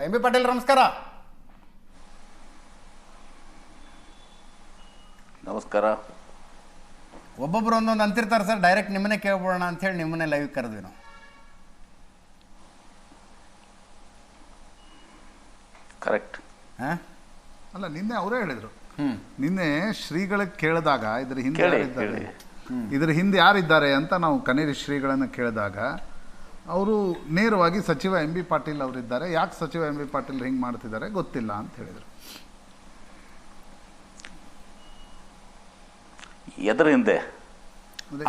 M B Patil ನಮಸ್ಕಾರ. ನಮಸ್ಕಾರ. ಒಬ್ಬೊಬ್ರು ಒಂದೊಂದು ಅಂತಿರ್ತಾರೆ ಸರ್, ಡೈರೆಕ್ಟ್ ನಿಮ್ಮನ್ನೇ ಕೇಳ್ಬೋಣ ಅಂಥೇಳಿ ನಿಮ್ಮನ್ನೇ ಲೈವ್ ಕರೆದ್ವಿ ನಾವು. ಕರೆಕ್ಟ್. ಹಾಂ ಅಲ್ಲ, ನಿನ್ನೆ ಅವರೇ ಹೇಳಿದರು. ನಿನ್ನೆ ಶ್ರೀಗಳಿಗೆ ಕೇಳಿದಾಗ ಇದರ ಹಿಂದೆ ಯಾರಿದ್ದಾರೆ ಅಂತ ನಾವು ಕನೇರಿ ಶ್ರೀಗಳನ್ನು ಕೇಳಿದಾಗ ಅವರು ನೇರವಾಗಿ ಸಚಿವ ಎಂ ಬಿ ಪಾಟೀಲ್ ಅವರಿದ್ದಾರೆ, ಯಾಕೆ ಸಚಿವ ಎಂ ಬಿ ಪಾಟೀಲ್ ಹಿಂಗೆ ಮಾಡ್ತಿದ್ದಾರೆ ಗೊತ್ತಿಲ್ಲ ಅಂತ ಹೇಳಿದರು. ಎದರ ಹಿಂದೆ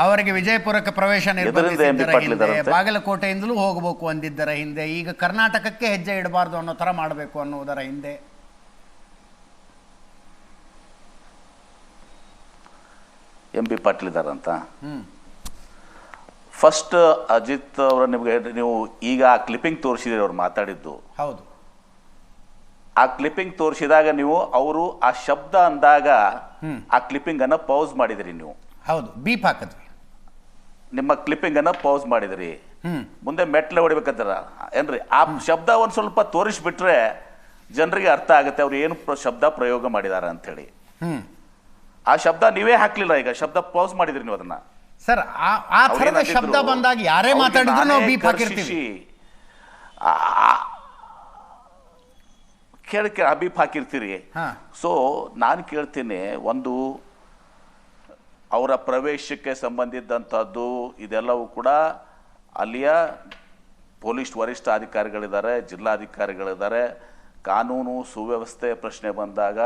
ಅವರಿಗೆ ವಿಜಯಪುರಕ್ಕೆ ಪ್ರವೇಶ ನಿರ್ಬಂಧಿಸಿದ್ದರ ಹಿಂದೆ, ಬಾಗಲಕೋಟೆಯಿಂದಲೂ ಹೋಗಬೇಕು ಅಂದಿದ್ದರ ಹಿಂದೆ, ಈಗ ಕರ್ನಾಟಕಕ್ಕೆ ಹೆಜ್ಜೆ ಇಡಬಾರ್ದು ಅನ್ನೋ ಥರ ಮಾಡಬೇಕು ಅನ್ನೋದರ ಹಿಂದೆ ಎಂ ಬಿ ಪಾಟೀಲ್ ಇದ್ದಾರಂತ. ಫಸ್ಟ್ ಅಜಿತ್ ಅವರ ನೀವು ಈಗ ಆ ಕ್ಲಿಪ್ಪಿಂಗ್ ತೋರಿಸಿದ್ರಿ ಅವ್ರು ಮಾತಾಡಿದ್ದು. ಹೌದು. ಆ ಕ್ಲಿಪ್ಪಿಂಗ್ ತೋರಿಸಿದಾಗ ನೀವು ಅವರು ಆ ಶಬ್ದ ಅಂದಾಗ ಆ ಕ್ಲಿಪ್ಪಿಂಗ್ ಅನ್ನ ಪೌಸ್ ಮಾಡಿದ್ರಿ ನೀವು. ಹೌದು, ಬೀಪ್ ಹಾಕಿದ್ವಿ. ನಿಮ್ಮ ಕ್ಲಿಪ್ಪಿಂಗ್ ಅನ್ನ ಪೌಸ್ ಮಾಡಿದ್ರಿ. ಮುಂದೆ ಮೆಟ್ಲೆ ಹೊಡಿಬೇಕಂತಾರ ಏನ್ರಿ? ಆ ಶಬ್ದ ಒಂದ್ ಸ್ವಲ್ಪ ತೋರಿಸ್ಬಿಟ್ರೆ ಜನರಿಗೆ ಅರ್ಥ ಆಗುತ್ತೆ ಅವ್ರು ಏನು ಶಬ್ದ ಪ್ರಯೋಗ ಮಾಡಿದಾರ ಅಂತ ಹೇಳಿ. ಆ ಶಬ್ದ ನೀವೇ ಹಾಕ್ಲಿಲ್ಲ, ಈಗ ಶಬ್ದ ಪೌಸ್ ಮಾಡಿದ್ರಿ ನೀವು ಅದನ್ನ. ಸರ್, ಆ ಥರದ ಶಬ್ದ ಬಂದಾಗ ಯಾರೇ ಮಾತಾಡಿದ್ರು ನಾವು ಬೀಪ್ ಹಾಕಿರ್ತೀವಿ. ಕೇಳಕ್ಕೆ ಬೀಪ್ ಹಾಕಿರ್ತೀರಿ. ಸೊ ನಾನು ಕೇಳ್ತೀನಿ, ಒಂದು ಅವರ ಪ್ರವೇಶಕ್ಕೆ ಸಂಬಂಧಿಸಿದಂಥದ್ದು ಇದೆಲ್ಲವೂ ಕೂಡ ಅಲ್ಲಿಯ ಪೊಲೀಸ್ ವರಿಷ್ಠ ಅಧಿಕಾರಿಗಳಿದ್ದಾರೆ, ಜಿಲ್ಲಾಧಿಕಾರಿಗಳಿದ್ದಾರೆ. ಕಾನೂನು ಸುವ್ಯವಸ್ಥೆ ಪ್ರಶ್ನೆ ಬಂದಾಗ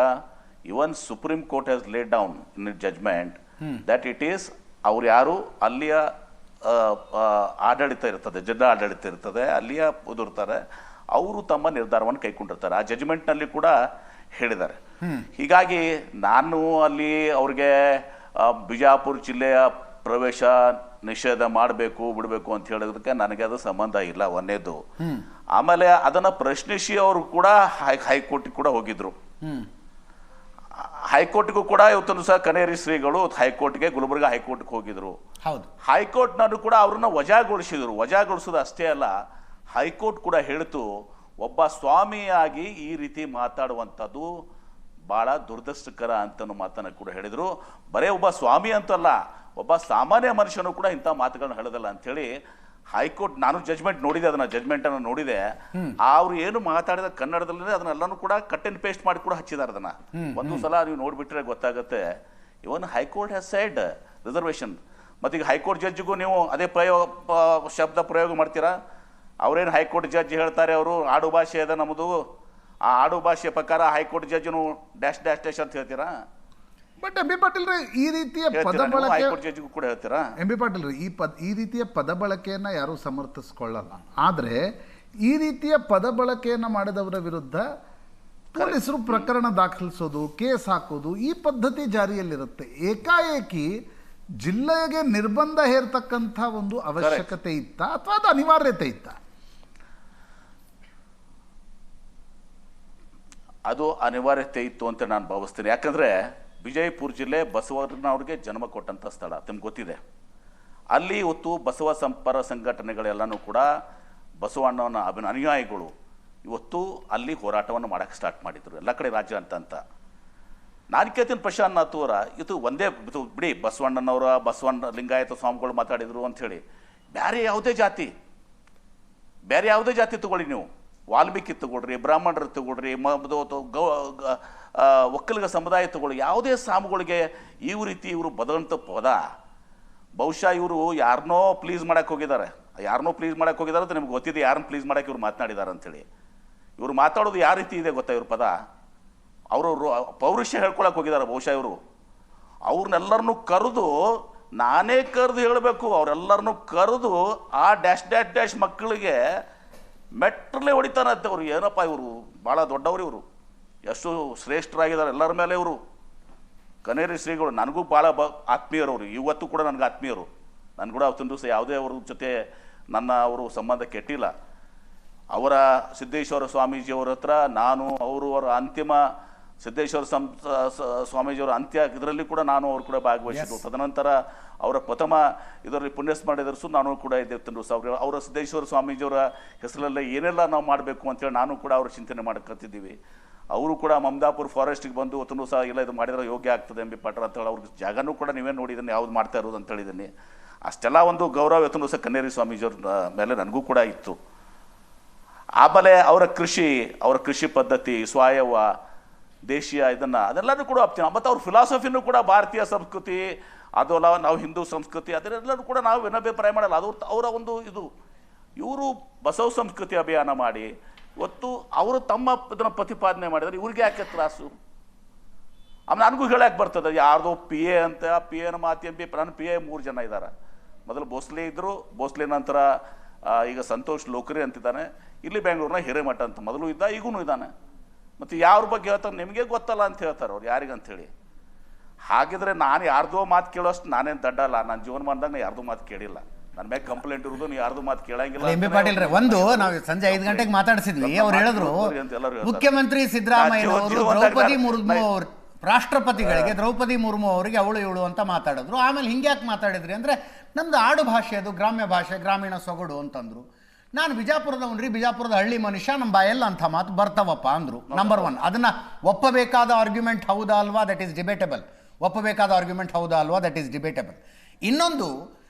even supreme court has laid down in it judgment that it is ಅವ್ರು ಯಾರು ಅಲ್ಲಿಯ ಆಡಳಿತ ಇರ್ತದೆ, ಜಿಲ್ಲಾ ಆಡಳಿತ ಇರ್ತದೆ, ಅಲ್ಲಿಯ ಉದುರ್ತಾರೆ, ಅವರು ತಮ್ಮ ನಿರ್ಧಾರವನ್ನು ಕೈಗೊಂಡಿರ್ತಾರೆ. ಆ ಜಜ್ಮೆಂಟ್ನಲ್ಲಿ ಕೂಡ ಹೇಳಿದ್ದಾರೆ. ಹೀಗಾಗಿ ನಾನು ಅಲ್ಲಿ ಅವ್ರಿಗೆ ಬಿಜಾಪುರ ಜಿಲ್ಲೆಯ ಪ್ರವೇಶ ನಿಷೇಧ ಮಾಡಬೇಕು ಬಿಡಬೇಕು ಅಂತ ಹೇಳಿದಕ್ಕೆ ನನಗೆ ಅದು ಸಂಬಂಧ ಇಲ್ಲ, ಒಂದೇದು. ಆಮೇಲೆ ಅದನ್ನು ಪ್ರಶ್ನಿಸಿ ಅವರು ಕೂಡ ಹೈಕೋರ್ಟಿಗೆ ಕೂಡ ಹೋಗಿದ್ರು. ಹೈಕೋರ್ಟ್ಗೂ ಕೂಡ ಇವತ್ತೊಂದು ಸಹ ಕನೇರಿ ಶ್ರೀಗಳು ಹೈಕೋರ್ಟ್ಗೆ, ಗುಲ್ಬರ್ಗ ಹೈಕೋರ್ಟ್ಗೆ ಹೋಗಿದ್ರು. ಹೈಕೋರ್ಟ್ನಲ್ಲೂ ಕೂಡ ಅವ್ರನ್ನ ವಜಾಗೊಳಿಸಿದ್ರು. ವಜಾಗೊಳಿಸೋದು ಅಷ್ಟೇ ಅಲ್ಲ, ಹೈಕೋರ್ಟ್ ಕೂಡ ಹೇಳಿತು ಒಬ್ಬ ಸ್ವಾಮಿಯಾಗಿ ಈ ರೀತಿ ಮಾತಾಡುವಂಥದ್ದು ಬಹಳ ದುರದೃಷ್ಟಕರ ಅಂತ ಮಾತನ್ನ ಕೂಡ ಹೇಳಿದ್ರು. ಬರೇ ಒಬ್ಬ ಸ್ವಾಮಿ ಅಂತಲ್ಲ, ಒಬ್ಬ ಸಾಮಾನ್ಯ ಮನುಷ್ಯನು ಕೂಡ ಇಂಥ ಮಾತುಗಳನ್ನ ಹೇಳೋದಲ್ಲ ಅಂತೇಳಿ ಹೈಕೋರ್ಟ್, ನಾನು ಜಜ್ಮೆಂಟ್ ನೋಡಿದೆ, ಅದನ್ನ ಜಜ್ಮೆಂಟ್ ಅನ್ನು ನೋಡಿದೆ. ಅವ್ರು ಏನು ಮಾತಾಡಿದ ಕನ್ನಡದಲ್ಲಿ ಅದನ್ನೆಲ್ಲಾನು ಕೂಡ ಕಟ್ ಅಂಡ್ ಪೇಸ್ಟ್ ಮಾಡಿ ಕೂಡ ಹಚ್ಚಿದ್ದಾರೆ. ಅದನ್ನ ಒಂದು ಸಲ ನೀವು ನೋಡ್ಬಿಟ್ರೆ ಗೊತ್ತಾಗುತ್ತೆ. ಇವನ್ ಹೈಕೋರ್ಟ್ ಹ್ಯಾಸ್ ಸೆಡ್ ರಿಸರ್ವೇಶನ್. ಮತ್ತೀಗ ಹೈಕೋರ್ಟ್ ಜಡ್ಜಿಗೂ ನೀವು ಅದೇ ಶಬ್ದ ಪ್ರಯೋಗ ಮಾಡ್ತೀರಾ? ಅವ್ರೇನು ಹೈಕೋರ್ಟ್ ಜಡ್ಜ್ ಹೇಳ್ತಾರೆ, ಅವರು ಆಡು ಭಾಷೆ ಅದ ನಮ್ಮದು, ಆ ಆಡು ಭಾಷೆ ಪ್ರಕಾರ ಹೈಕೋರ್ಟ್ ಜಡ್ಜ್ನು ಡ್ಯಾಶ್ ಡ್ಯಾಶ್ ಡ್ಯಾಶ್ ಅಂತ ಹೇಳ್ತೀರಾ? ಬಟ್ ಎಂ ಬಿ ಪಾಟೀಲ್ ಈ ರೀತಿಯ ಪದ ಬಳಕೆ ಕೂಡ ಹೇಳ್ತೀರಾ? ಎಂ ಬಿ ಪಾಟೀಲ್ ಈ ರೀತಿಯ ಪದ ಬಳಕೆಯನ್ನ ಯಾರು ಸಮರ್ಥಿಸ್ಕೊಳ್ಳಲ್ಲ. ಆದ್ರೆ ಈ ರೀತಿಯ ಪದ ಬಳಕೆಯನ್ನ ಮಾಡಿದವರ ವಿರುದ್ಧ ಪೊಲೀಸರು ಪ್ರಕರಣ ದಾಖಲಿಸೋದು, ಕೇಸ್ ಹಾಕೋದು, ಈ ಪದ್ಧತಿ ಜಾರಿಯಲ್ಲಿರುತ್ತೆ. ಏಕಾಏಕಿ ಜಿಲ್ಲೆಗೆ ನಿರ್ಬಂಧ ಹೇರ್ತಕ್ಕಂಥ ಒಂದು ಅವಶ್ಯಕತೆ ಇತ್ತ ಅಥವಾ ಅದು ಅನಿವಾರ್ಯತೆ ಇತ್ತ? ಅದು ಅನಿವಾರ್ಯತೆ ಇತ್ತು ಅಂತ ನಾನು ಭಾವಿಸ್ತೀನಿ. ಯಾಕಂದ್ರೆ ವಿಜಯಪುರ ಜಿಲ್ಲೆ ಬಸವಣ್ಣವ್ರಿಗೆ ಜನ್ಮ ಕೊಟ್ಟಂಥ ಸ್ಥಳ, ನಿಮ್ಗೆ ಗೊತ್ತಿದೆ. ಅಲ್ಲಿ ಇವತ್ತು ಬಸವ ಸಂಪರ ಸಂಘಟನೆಗಳೆಲ್ಲನೂ ಕೂಡ ಬಸವಣ್ಣನ ಅನುಯಾಯಿಗಳು ಇವತ್ತು ಅಲ್ಲಿ ಹೋರಾಟವನ್ನು ಮಾಡೋಕ್ಕೆ ಸ್ಟಾರ್ಟ್ ಮಾಡಿದ್ರು, ಎಲ್ಲ ಕಡೆ ರಾಜ್ಯ ಅಂತ. ನಾನು ಕೇಳ್ತೀನಿ ಪ್ರಶಾಂತ್ ಅವರ, ಇದು ಒಂದೇ ಬಿಡಿ, ಬಸವಣ್ಣ ಲಿಂಗಾಯತ ಸ್ವಾಮಿಗಳು ಮಾತಾಡಿದ್ರು ಅಂಥೇಳಿ, ಬೇರೆ ಯಾವುದೇ ಜಾತಿ ತಗೊಳ್ಳಿ ನೀವು, ವಾಲ್ಮೀಕಿ ತಗೊಳ್ರಿ, ಬ್ರಾಹ್ಮಣರು ತಗೊಳ್ರಿ, ಒಕ್ಕಲಿಗ ಸಮುದಾಯ ತಗೊಳ್ಳಿ, ಯಾವುದೇ ಸ್ವಾಮಿಗಳಿಗೆ ಈ ರೀತಿ ಇವರು ಬದಂಥ ಪದ, ಬಹುಶಃ ಇವರು ಯಾರನ್ನೋ ಪ್ಲೀಸ್ ಮಾಡಕ್ಕೆ ಹೋಗಿದ್ದಾರೆ ಅಂತ ನಿಮ್ಗೆ ಗೊತ್ತಿದೆ. ಯಾರನ್ನ ಪ್ಲೀಸ್ ಮಾಡಕ್ಕೆ ಇವ್ರು ಮಾತನಾಡಿದ್ದಾರೆ ಅಂಥೇಳಿ. ಇವರು ಮಾತಾಡೋದು ಯಾವ ರೀತಿ ಇದೆ ಗೊತ್ತಾ? ಇವ್ರ ಪದ ಅವರು ಪೌರುಷ ಹೇಳ್ಕೊಳಕ್ಕೆ ಹೋಗಿದ್ದಾರೆ ಬಹುಶಃ ಇವರು. ಅವ್ರನ್ನೆಲ್ಲರನ್ನೂ ಕರೆದು, ನಾನೇ ಕರೆದು ಹೇಳಬೇಕು, ಅವರೆಲ್ಲರನ್ನೂ ಕರೆದು ಆ ಡ್ಯಾಶ್ ಡ್ಯಾಶ್ ಡ್ಯಾಶ್ ಮಕ್ಕಳಿಗೆ ಮೆಟ್ರಲ್ಲೇ ಹೊಡಿತಾರಂತೆ. ಅವ್ರು ಏನಪ್ಪ, ಇವರು ಭಾಳ ದೊಡ್ಡವರು, ಇವರು ಎಷ್ಟು ಶ್ರೇಷ್ಠರಾಗಿದ್ದಾರೆ ಎಲ್ಲರ ಮೇಲೆ ಇವರು. ಕನೇರಿ ಶ್ರೀಗಳು ನನಗೂ ಭಾಳ ಆತ್ಮೀಯರು, ಅವರು ಇವತ್ತು ಕೂಡ ನನಗೆ ಆತ್ಮೀಯರು. ನಾನು ಕೂಡ ಅವತ್ತೊಂದು ದಿವಸ ಯಾವುದೇ ಅವ್ರ ಜೊತೆ ಅವರು ಸಂಬಂಧ ಕೆಟ್ಟಿಲ್ಲ. ಅವರ ಸಿದ್ದೇಶ್ವರ ಸ್ವಾಮೀಜಿಯವರ ಹತ್ರ ನಾನು ಅವರ ಅಂತಿಮ ಸಿದ್ದೇಶ್ವರ ಸ್ವಾಮೀಜಿಯವರ ಅಂತ್ಯ ಇದರಲ್ಲಿ ಕೂಡ ನಾನು ಅವರು ಕೂಡ ಭಾಗವಹಿಸಿದ್ದು. ತದನಂತರ ಅವರ ಪ್ರಥಮ ಇದರಲ್ಲಿ ಪುಣ್ಯಸ್ಮರಣೆದರ್ಸು ನಾನು ಕೂಡ ಇದ್ದೆ. ಅವರ ಸಿದ್ದೇಶ್ವರ ಸ್ವಾಮೀಜಿಯವರ ಹೆಸರಲ್ಲೇ ಏನೆಲ್ಲ ನಾವು ಮಾಡಬೇಕು ಅಂತೇಳಿ ನಾನು ಕೂಡ ಅವ್ರ ಚಿಂತನೆ ಮಾಡ್ಕೊತಿದ್ದೀವಿ. ಅವರು ಕೂಡ ಮಮದಾಪುರ ಫಾರೆಸ್ಟಿಗೆ ಬಂದು ಹೊತ್ತೂ ಸಹ ಇಲ್ಲ ಇದು ಮಾಡಿದ್ರೆ ಯೋಗ್ಯ ಆಗ್ತದೆ ಎಂ ಬಿ ಪಾಟೀಲ್ ಅಂತೇಳಿ ಅವ್ರಿಗೆ ಜಾಗನೂ ಕೂಡ ನೀವೇ ನೋಡಿದ್ದೀನಿ ಯಾವ್ದು ಮಾಡ್ತಾ ಇರೋದು ಅಂತ ಹೇಳಿದ್ದೀನಿ. ಅಷ್ಟೆಲ್ಲ ಒಂದು ಗೌರವ ಇವತ್ತೂ ಸಹ ಕನ್ನೇರಿ ಸ್ವಾಮೀಜಿಯವ್ರ ಮೇಲೆ ನನಗೂ ಕೂಡ ಇತ್ತು. ಆಮೇಲೆ ಅವರ ಕೃಷಿ ಪದ್ಧತಿ, ಸಾವಯವ, ದೇಶೀಯ ಅದೆಲ್ಲನೂ ಕೂಡ ಒಪ್ತೀನಿ. ಮತ್ತು ಅವ್ರ ಫಿಲಾಸಫಿನೂ ಕೂಡ ಭಾರತೀಯ ಸಂಸ್ಕೃತಿ ಅದಲ್ಲ, ನಾವು ಹಿಂದೂ ಸಂಸ್ಕೃತಿ ಅದನ್ನೆಲ್ಲರೂ ಕೂಡ ನಾವು ವಿನಭಿಪ್ರಾಯ ಮಾಡಲ್ಲ. ಅದು ಅವರ ಒಂದು ಇವರು ಬಸವ ಸಂಸ್ಕೃತಿ ಅಭಿಯಾನ ಮಾಡಿ ಇವತ್ತು ಅವರು ತಮ್ಮ ಇದನ್ನು ಪ್ರತಿಪಾದನೆ ಮಾಡಿದರೆ ಇವ್ರಿಗೆ ಯಾಕೆ ತ್ರಾಸು? ಆಮೇಲೆ ನನಗೂ ಹೇಳಕ್ಕೆ ಬರ್ತದೆ, ಯಾರ್ದೋ ಪಿ ಎ ಅಂತ, ಪಿ ಎನ ಮಾತಿ ಎಂ ಪಿ, ನನ್ನ ಪಿ ಎ 3 ಜನ ಇದ್ದಾರೆ. ಮೊದಲು ಭೋಸ್ಲೆ ಇದ್ದರು, ಭೋಸ್ಲೆ ನಂತರ ಈಗ ಸಂತೋಷ್ ಲೋಕರಿ ಅಂತಿದ್ದಾನೆ, ಇಲ್ಲಿ ಬೆಂಗಳೂರಿನ ಹಿರೇಮಠ ಅಂತ ಮೊದಲು ಇದ್ದ, ಈಗೂ ಇದ್ದಾನೆ. ಮತ್ತು ಯಾರ ಬಗ್ಗೆ ಹೇಳ್ತಾರೆ ನಿಮಗೆ ಗೊತ್ತಲ್ಲ ಅಂತ ಹೇಳ್ತಾರೆ ಅವ್ರು, ಯಾರಿಗಂತೇಳಿ. ಹಾಗಿದ್ರೆ ನಾನು ಯಾರ್ದೋ ಮಾತು ಕೇಳೋಷ್ಟು ನಾನೇನು ದಡ್ಡಲ್ಲ. ನನ್ನ ಜೀವನಮಾನದಾಗ ಯಾರ್ದೋ ಮಾತು ಕೇಳಿಲ್ಲ. ನನ್ನ ಮೇಲೆ ಕಂಪ್ಲೇಂಟ್ ಇರೋದು ನೀವು ಯಾರ್ದು ಮಾತು ಕೇಳಂಗಿಲ್ಲ. ಎಂ ಬಿ ಪಾಟೀಲ್ ಒಂದು ನಾವು ಸಂಜೆ 5 ಗಂಟೆಗೆ ಮಾತಾಡಿಸಿದ್ವಿ, ಅವ್ರು ಹೇಳಿದ್ರು ಮುಖ್ಯಮಂತ್ರಿ ಸಿದ್ದರಾಮಯ್ಯ ಅವರು ದ್ರೌಪದಿ ಮುರ್ಮು ಅವರು ರಾಷ್ಟ್ರಪತಿಗಳಿಗೆ ದ್ರೌಪದಿ ಮುರ್ಮು ಅವರಿಗೆ ಅವಳು ಇವಳು ಅಂತ ಮಾತಾಡಿದ್ರು. ಆಮೇಲೆ ಹಿಂಗ್ಯಾಕೆ ಮಾತಾಡಿದ್ರಿ ಅಂದರೆ ನಮ್ದು ಆಡು ಭಾಷೆ, ಅದು ಗ್ರಾಮ್ಯ ಭಾಷೆ, ಗ್ರಾಮೀಣ ಸೊಗಡು ಅಂತಂದ್ರು. ನಾನು ಬಿಜಾಪುರದವನ್ರಿ, ಬಿಜಾಪುರದ ಹಳ್ಳಿ ಮನುಷ್ಯ, ನಮ್ಮ ಬಾಯೆಲ್ಲ ಅಂಥ ಮಾತು ಬರ್ತಾವಪ್ಪ ಅಂದರು. ನಂಬರ್ 1 ಅದನ್ನು ಒಪ್ಪಬೇಕಾದ ಆರ್ಗ್ಯುಮೆಂಟ್ ಹೌದಾ ಅಲ್ವಾ, ದಟ್ ಈಸ್ ಡಿಬೇಟಬಲ್. ಒಪ್ಪಬೇಕಾದ ಆರ್ಗ್ಯುಮೆಂಟ್ ಹೌದಾ ಅಲ್ವಾ, ದಟ್ ಈಸ್ ಡಿಬೇಟಬಲ್. ಇನ್ನೊಂದು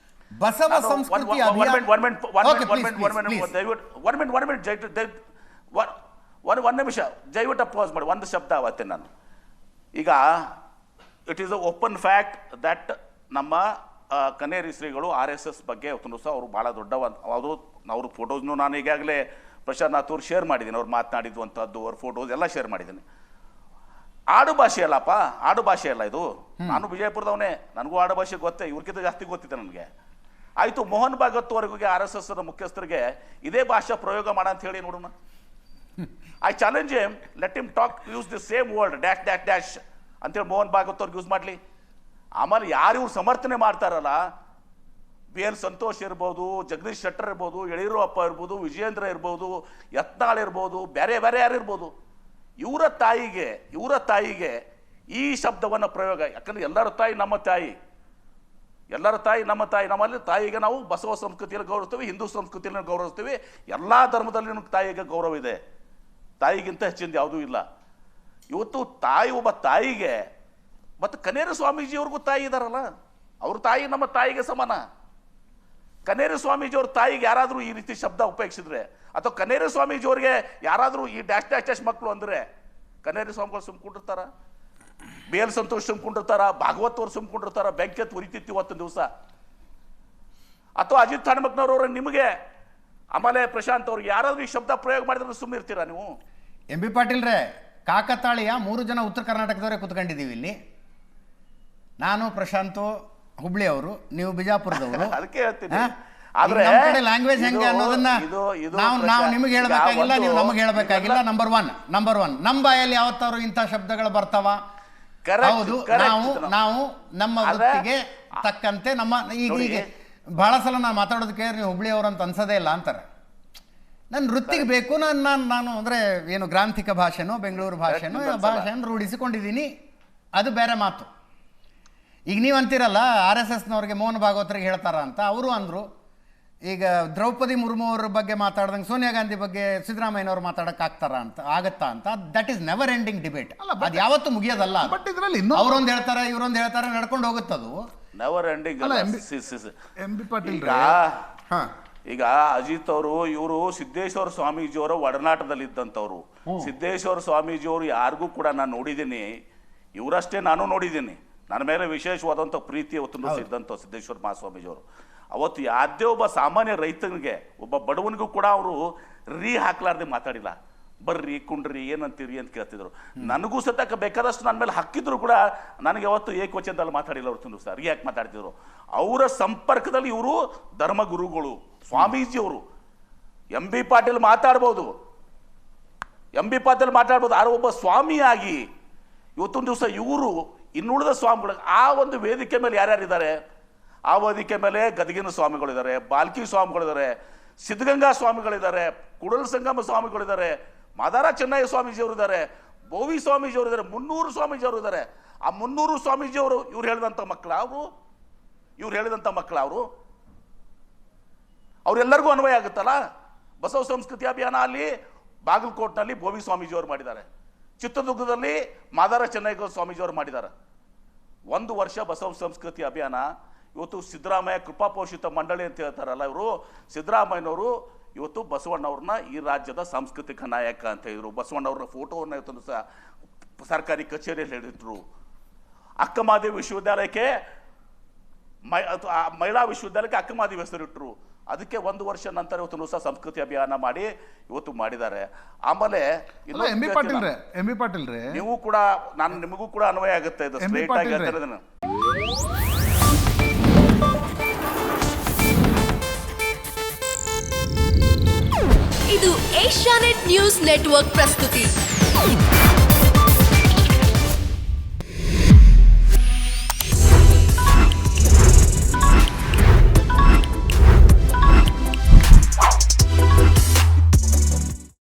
ಬಸವ ಸಂಸ್ಕೃತಿ ಒಂದು ನಿಮಿಷ ದಯವಿಟ್ಟು ಅಪೋಸ್ ಮಾಡಿ ಒಂದು ಶಬ್ದ ಅವತ್ತೆ ನಾನು. ಈಗ it is a open fact that ನಮ್ಮ ಕನ್ನೇರಿ ಶ್ರೀಗಳು RSS ಬಗ್ಗೆ ಇವತ್ತು ಸಹ ಅವರು ಭಾಳ ದೊಡ್ಡ ಅವ್ರ ಫೋಟೋಸ್ನು ನಾನು ಈಗಾಗಲೇ ಪ್ರಶಾಂತ್ ನಾಥ್ ಅವ್ರು ಶೇರ್ ಮಾಡಿದ್ದೀನಿ. ಅವ್ರು ಮಾತನಾಡಿದ್ವಂಥದ್ದು ಅವ್ರ ಫೋಟೋಸ್ ಎಲ್ಲ ಶೇರ್ ಮಾಡಿದ್ದೀನಿ. ಆಡು ಭಾಷೆ ಅಲ್ಲಪ್ಪ, ಆಡು ಭಾಷೆ ಅಲ್ಲ ಇದು. ನಾನು ವಿಜಯಪುರದವನೇ, ನನಗೂ ಆಡು ಭಾಷೆ ಗೊತ್ತೇ, ಇವ್ರಿಗಿಂತ ಜಾಸ್ತಿ ಗೊತ್ತಿದೆ ನನಗೆ. ಆಯಿತು, ಮೋಹನ್ ಭಾಗವತ್ ಅವರಿಗೆ RSS ಮುಖ್ಯಸ್ಥರಿಗೆ ಇದೇ ಭಾಷೆ ಪ್ರಯೋಗ ಮಾಡ ಅಂತ ಹೇಳಿ ನೋಡೋಣ. I challenge him, let him talk, use the same word dash dash dash ಅಂತೇಳಿ ಮೋಹನ್ ಭಾಗವತ್ ಅವ್ರಿಗೆ ಯೂಸ್ ಮಾಡಲಿ. ಆಮೇಲೆ ಯಾರು ಇವ್ರು ಸಮರ್ಥನೆ ಮಾಡ್ತಾರಲ್ಲ, BL ಸಂತೋಷ್ ಇರ್ಬೋದು, ಜಗದೀಶ್ ಶೆಟ್ಟರ್ ಇರ್ಬೋದು, ಯಡಿಯೂರಪ್ಪ ಇರ್ಬೋದು, ವಿಜಯೇಂದ್ರ ಇರ್ಬೋದು, ಯತ್ನಾಳ್ ಇರ್ಬೋದು, ಬೇರೆ ಬೇರೆ ಯಾರು ಇರ್ಬೋದು, ಇವರ ತಾಯಿಗೆ ಈ ಶಬ್ದವನ್ನು ಪ್ರಯೋಗ. ಯಾಕಂದ್ರೆ ಎಲ್ಲರ ತಾಯಿ ನಮ್ಮ ತಾಯಿ, ಎಲ್ಲರ ತಾಯಿ ನಮ್ಮ ತಾಯಿ. ನಮ್ಮಲ್ಲಿ ತಾಯಿಗೆ ನಾವು ಬಸವ ಸಂಸ್ಕೃತಿಯಲ್ಲಿ ಗೌರವಿಸ್ತೀವಿ, ಹಿಂದೂ ಸಂಸ್ಕೃತಿಯಲ್ಲಿ ಗೌರವಿಸ್ತೀವಿ, ಎಲ್ಲ ಧರ್ಮದಲ್ಲಿ ನಮ್ಗೆ ತಾಯಿಗೆ ಗೌರವ ಇದೆ. ತಾಯಿಗಿಂತ ಹೆಚ್ಚಿಂದ ಯಾವುದೂ ಇಲ್ಲ. ಇವತ್ತು ಒಬ್ಬ ತಾಯಿಗೆ, ಮತ್ತು ಕನ್ನೇರಿ ಸ್ವಾಮೀಜಿಯವ್ರಿಗೂ ತಾಯಿ ಇದ್ದಾರಲ್ಲ, ಅವ್ರ ತಾಯಿ ನಮ್ಮ ತಾಯಿಗೆ ಸಮಾನ. ಕನ್ನೇರಿ ಸ್ವಾಮೀಜಿಯವ್ರ ತಾಯಿಗೆ ಯಾರಾದರೂ ಈ ರೀತಿ ಶಬ್ದ ಉಪಯೋಗಿಸಿದ್ರೆ, ಅಥವಾ ಕನ್ನೇರಿ ಸ್ವಾಮೀಜಿಯವ್ರಿಗೆ ಯಾರಾದರೂ ಈ ಡ್ಯಾಶ್ ಡ್ಯಾಶ್ ಡ್ಯಾಶ್ ಮಕ್ಕಳು ಅಂದರೆ ಕನ್ನೇರಿ ಸ್ವಾಮಿಗಳು ಸುಮ್ಕೊಂಡಿರ್ತಾರ, BL ಸಂತೋಷ್ ಸುಮ್ಕೊಂಡಿರ್ತಾರ, ಭಾಗವತ್ ಅವ್ರು ಸುಮ್ಕೊಂಡಿರ್ತಾರ, ಬೆಂಕಿ ಉರಿತಿತ್ತು ಇವತ್ತು ದಿವಸ. ಅಥವಾ ಅಜಿತ್ ಹನುಮಕ್ನವ್ರವ್ರ ನಿಮಗೆ, ಆಮೇಲೆ ಪ್ರಶಾಂತ್ ಅವ್ರಿಗೆ ಯಾರಾದರೂ ಈ ಶಬ್ದ ಪ್ರಯೋಗ ಮಾಡಿದ್ರೆ ಸುಮ್ಮನೆ ಇರ್ತೀರಾ ನೀವು? ಎಂ ಬಿ ಪಾಟೀಲ್ರೇ, ಕಾಕತಾಳೀಯ 3 ಜನ ಉತ್ತರ ಕರ್ನಾಟಕದವರೇ ಕೂತ್ಕೊಂಡಿದ್ದೀವಿ ಇಲ್ಲಿ. ನಾನು, ಪ್ರಶಾಂತ್ ಹುಬ್ಳಿ ಅವರು, ನೀವು ಬಿಜಾಪುರದವರು. ಅದಕ್ಕೆ ಹೇಳ್ತೀನಿ, ಆದ್ರೆ ಲ್ಯಾಂಗ್ವೇಜ್ ಹೆಂಗೆ ಅನ್ನೋದನ್ನ ನಾವು ನಿಮಗೆ ಹೇಳಬೇಕಾಗಿಲ್ಲ, ನೀವು ನಮಗೆ ಹೇಳಬೇಕಾಗಿಲ್ಲ. ನಂಬರ್ ಒನ್ ನಮ್ಮ ಬಾಯಲ್ಲಿ ಯಾವತ್ತಾರು ಇಂಥ ಶಬ್ದಗಳು ಬರ್ತಾವ? ಹೌದು, ನಾವು ನಮ್ಮ ವೃತ್ತಿಗೆ ತಕ್ಕಂತೆ ನಮ್ಮ ಈಗ ಬಹಳ ಸಲ ನಾನು ಮಾತಾಡೋದಕ್ಕೆ ನೀವು ಹುಬ್ಳಿ ಅವರು ಅಂತ ಅನ್ಸೋದೇ ಇಲ್ಲ ಅಂತಾರೆ. ನನ್ನ ವೃತ್ತಿಗೆ ಬೇಕು, ನಾನು ಅಂದರೆ ಏನು ಗ್ರಾಂಥಿಕ ಭಾಷೆನೋ ಬೆಂಗಳೂರು ಭಾಷೆನೋ ಭಾಷೆಯನ್ನು ರೂಢಿಸಿಕೊಂಡಿದ್ದೀನಿ, ಅದು ಬೇರೆ ಮಾತು. ಈಗ ನೀವು ಅಂತೀರಲ್ಲ RSSನವ್ರಿಗೆ ಮೋಹನ್ ಭಾಗವತರಿಗೆ ಹೇಳ್ತಾರ ಅಂತ, ಅವರು ಅಂದರು. ಈಗ ದ್ರೌಪದಿ ಮುರ್ಮು ಅವ್ರ ಬಗ್ಗೆ ಮಾತಾಡ್ದಂಗೆ ಸೋನಿಯಾ ಗಾಂಧಿ ಬಗ್ಗೆ ಸಿದ್ದರಾಮಯ್ಯನವ್ರು ಆಗತ್ತಾ ಅಂತ that is never ending debate. ಅದು ಯಾವತ್ತೂ ಮುಗಿಯೋದಲ್ಲ. ಅವರೊಂದು ಹೇಳ್ತಾರೆ, ಇವರೊಂದು ಹೇಳ್ತಾರೆ, ನಡ್ಕೊಂಡು ಹೋಗುತ್ತದು. Never ending. ಈಗ ಅಜಿತ್ ಅವರು ಇವರು ಸಿದ್ದೇಶ್ವರ ಸ್ವಾಮೀಜಿಯವರ ಒಡನಾಟದಲ್ಲಿದ್ದಂಥವ್ರು. ಸಿದ್ದೇಶ್ವರ ಸ್ವಾಮೀಜಿಯವರು ಯಾರಿಗೂ ಕೂಡ ನಾನು ನೋಡಿದ್ದೀನಿ, ಇವರಷ್ಟೇ ನಾನು ನೋಡಿದ್ದೀನಿ. ನನ್ನ ಮೇಲೆ ವಿಶೇಷವಾದಂಥ ಪ್ರೀತಿ ಅವತ್ತು ಇದ್ದಂಥ ಸಿದ್ದೇಶ್ವರ ಮಹಾಸ್ವಾಮೀಜಿಯವರು. ಅವತ್ತು ಯಾವ್ದೇ ಒಬ್ಬ ಸಾಮಾನ್ಯ ರೈತನಿಗೆ, ಒಬ್ಬ ಬಡವನಿಗೂ ಕೂಡ ಅವರು ಹಾಕ್ಲಾರ್ದೆ ಮಾತಾಡಿಲ್ಲ. ಬರ್ರಿ ಕುಂಡ್ರಿ ಏನಂತೀರಿ ಅಂತ ಕೇಳ್ತಿದ್ರು. ನನಗೂ ಸತಕ ಬೇಕಾದಷ್ಟು ನನ್ನ ಮೇಲೆ ಹಾಕಿದ್ರು ಕೂಡ ನನಗೆ ಯಾವತ್ತು ಏಕವಚನದಲ್ಲಿ ಮಾತಾಡಿಲ್ಲ ಅವ್ರು. ತಿಂದು ಸರ್ ಯಾಕೆ ಮಾತಾಡ್ತಿದ್ರು? ಅವರ ಸಂಪರ್ಕದಲ್ಲಿ ಇವರು ಧರ್ಮಗುರುಗಳು, ಸ್ವಾಮೀಜಿಯವರು. ಎಂ ಬಿ ಪಾಟೀಲ್ ಮಾತಾಡ್ಬೋದು, ಆದ್ರೆ ಒಬ್ಬ ಸ್ವಾಮಿಯಾಗಿ ಇವತ್ತೊಂದು ದಿವಸ ಇವರು ಇನ್ನುಳಿದ ಸ್ವಾಮಿಗಳು ಆ ಒಂದು ವೇದಿಕೆ ಮೇಲೆ ಯಾರ್ಯಾರಿದ್ದಾರೆ? ಆ ವೇದಿಕೆ ಮೇಲೆ ಗದಗಿನ ಸ್ವಾಮಿಗಳಿದ್ದಾರೆ, ಬಾಲ್ಕಿ ಸ್ವಾಮಿಗಳಿದ್ದಾರೆ, ಸಿದ್ಧಗಂಗಾ ಸ್ವಾಮಿಗಳಿದ್ದಾರೆ, ಕುಡಲ ಸಂಗಮ ಸ್ವಾಮಿಗಳಿದ್ದಾರೆ, ಮಾದಾರ ಚೆನ್ನಯ್ಯ ಸ್ವಾಮೀಜಿಯವರಿದ್ದಾರೆ, ಬೋವಿ ಸ್ವಾಮೀಜಿ ಅವರು ಇದ್ದಾರೆ, 300 ಸ್ವಾಮೀಜಿ ಅವರು ಇದ್ದಾರೆ. ಆ 300 ಸ್ವಾಮೀಜಿ ಅವರು ಇವ್ರು ಹೇಳಿದಂಥ ಮಕ್ಕಳು ಅವರು ಅವರೆಲ್ಲರಿಗೂ ಅನ್ವಯ ಆಗುತ್ತಲ್ಲ. ಬಸವ ಸಂಸ್ಕೃತಿ ಅಭಿಯಾನ ಅಲ್ಲಿ ಬಾಗಲಕೋಟ್ನಲ್ಲಿ ಬೋವಿ ಸ್ವಾಮೀಜಿ ಅವರು ಮಾಡಿದ್ದಾರೆ, ಚಿತ್ರದುರ್ಗದಲ್ಲಿ ಮಾದಾರ ಚೆನ್ನಯ್ಯ ಸ್ವಾಮೀಜಿ ಅವರು ಮಾಡಿದ್ದಾರೆ. 1 ವರ್ಷ ಬಸವ ಸಂಸ್ಕೃತಿ ಅಭಿಯಾನ. ಇವತ್ತು ಸಿದ್ದರಾಮಯ್ಯ ಕೃಪಾಪೋಷಿತ ಮಂಡಳಿ ಅಂತ ಹೇಳ್ತಾರಲ್ಲ, ಇವರು ಸಿದ್ದರಾಮಯ್ಯನವರು ಇವತ್ತು ಬಸವಣ್ಣವ್ರನ್ನ ಈ ರಾಜ್ಯದ ಸಾಂಸ್ಕೃತಿಕ ನಾಯಕ ಅಂತ ಹೇಳಿದ್ರು. ಬಸವಣ್ಣವ್ರನ್ನ ಫೋಟೋವನ್ನು ಇವತ್ತು ಸಹ ಸರ್ಕಾರಿ ಕಚೇರಿಯಲ್ಲಿ ಹೇಳಿದ್ರು. ಅಕ್ಕಮಹಾದೇವಿ ವಿಶ್ವವಿದ್ಯಾಲಯಕ್ಕೆ ಮಹಿಳಾ ವಿಶ್ವವಿದ್ಯಾಲಯಕ್ಕೆ ಅಕ್ಕಮಹಾದೇವಿ ಹೆಸರಿಟ್ಟರು. ಅದಕ್ಕೆ 1 ವರ್ಷ ನಂತರ ಇವತ್ತು ಸಹ ಸಂಸ್ಕೃತಿ ಅಭಿಯಾನ ಮಾಡಿ ಇವತ್ತು ಮಾಡಿದ್ದಾರೆ. ಆಮೇಲೆ ಎಂ ಬಿ ಪಾಟೀಲ್ ರೇ, ನೀವು ಕೂಡ ನಿಮಗೂ ಕೂಡ ಅನ್ವಯ ಆಗುತ್ತೆ ಇದು. ಸ್ಟ್ರೈಟ್ ಆಗಿ ಹೇಳ್ತಾರೆ ಇದನ್ನು. ಇದು ಏಷ್ಯಾನೆಟ್ ನ್ಯೂಸ್ ನೆಟ್ವರ್ಕ್ ಪ್ರಸ್ತುತಿ.